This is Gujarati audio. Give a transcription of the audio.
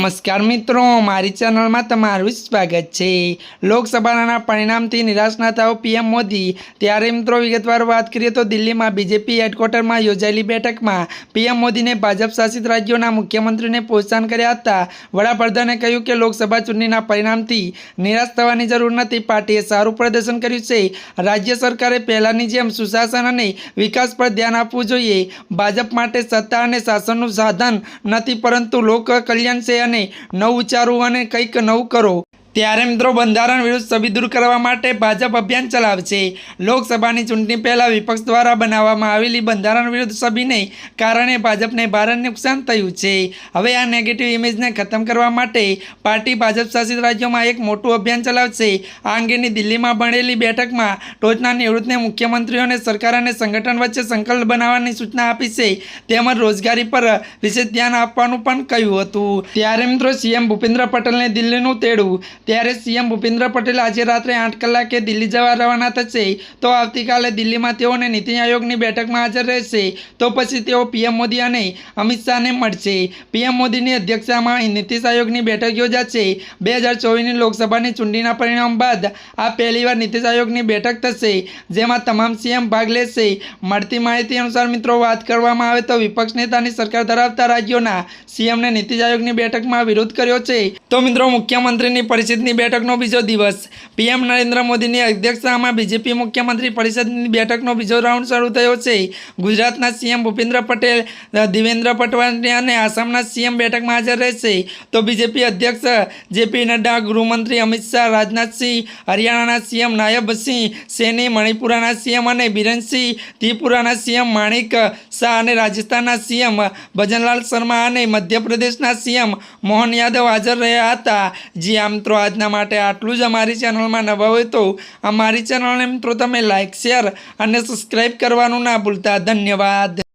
नमस्कार मित्रों, मारी चैनल में तमारुं स्वागत है। लोकसभा परिणामथी निराश न थाओ पीएम मोदी। त्यारे मित्रों विगतवार बात करिए तो दिल्ली में बीजेपी हेडक्वार्टर में योजायेली बैठक में पीएम मोदी ने भाजप शासित राज्यों मुख्यमंत्री ने प्रोत्साहन कर्या हता। वडाप्रधाने कह्युं के लोकसभा चूंटणीना परिणामथी निराश थवानी जरूर नथी। पार्टीए सारूं प्रदर्शन कर्युं छे। राज्य सरकारे पहेलानी जेम सुशासन अने विकास पर ध्यान आपवुं जोईए। भाजप माटे सत्ता अने शासननुं साधन नथी परंतु लोक कल्याण से अने नव विचारो अने कंईक नवुं करो। त्यारे मित्रों बंधारण विरुद्ध छबी दूर करवा माटे भाजप अभियान चलावशे। लोकसभानी चूंटणी पहला विपक्ष द्वारा बनाववामां आवेली बंधारण विरुद्ध छबीने कारणे भाजपने भारे नुकसान थयुं छे। हवे आ नेगेटिव इमेजने खत्म करवा माटे पार्टी भाजप शासित राज्योमां एक मोटुं अभियान चलावशे। आ अंगेनी दिल्हीमां મળેલી બેઠકમાં ટોચના નિવૃત્ત મુખ્યમંત્રીઓને સરકાર અને સંગઠન વચ્ચે સંકલ્પ બનાવવાની સૂચના આપી છે તેમજ રોજગારી પર વિશેષ ધ્યાન આપવાનું પણ કહ્યું હતું। ત્યારે મિત્રો સીએમ ભૂપેન્દ્ર પટેલને દિલ્હીનું તેડું। ત્યારે સીએમ ભૂપેન્દ્ર પટેલ આજે રાત્રે 8 કલાકે દિલ્હી જવા રવાના થશે। તો આવતીકાલે દિલ્હીમાં તેઓને નીતિ આયોગની બેઠકમાં હાજર રહેશે। તો પછી તેઓ પીએમ મોદી અને અમિત શાહને મળશે। પીએમ મોદીની અધ્યક્ષતામાં નીતિ આયોગની બેઠક યોજાશે। 2024ની લોકસભાની ચૂંટણીના પરિણામ બાદ આ પહેલીવાર નીતિ આયોગની બેઠક થશે જેમાં તમામ સીએમ ભાગ લેશે। મળતી માહિતી અનુસાર મિત્રો વાત કરવામાં આવે તો વિપક્ષ નેતાની સરકાર ધરાવતા રાજ્યોના સીએમને નીતિ આયોગની બેઠકમાં વિરોધ કર્યો છે। તો મિત્રો મુખ્યમંત્રીની પરિષદની બેઠકનો બીજો દિવસ પીએમ નરેન્દ્ર મોદીની અધ્યક્ષતામાં બીजेपी મુખ્યમંત્રી પરિષદની બેઠકનો બીજો રાઉન્ડ શરૂ થયો છે। ગુજરાતના સીએમ ભૂપેન્દ્ર પટેલ, દેવેન્દ્ર ફડણવીસ અને આસામના સીએમ બેઠકમાં હાજર રહેશે। તો બીजेपी અધ્યક્ષ જેપી નડ્ડા, ગૃહમંત્રી અમિત શાહ, રાજનાથ સિંહ, હરિયાણાના સીએમ નાયબ સિંહ સૈની, મણિપુરના સીએમ અને બીરેન સિંહ, ત્રિપુરાના સીએમ માણિક શાહ અને રાજસ્થાનના સીએમ ભજનલાલ શર્મા અને મધ્યપ્રદેશના સીએમ મોહન યાદવ હાજર રહ્યા હતા। जी आ मित्रों आजना माटे आटलू ज अमारी चेनल में नवा होय तो अमारी चेनल ने मित्रों तमे लाइक, शेर और सब्सक्राइब करवानुं ना भूलता। धन्यवाद।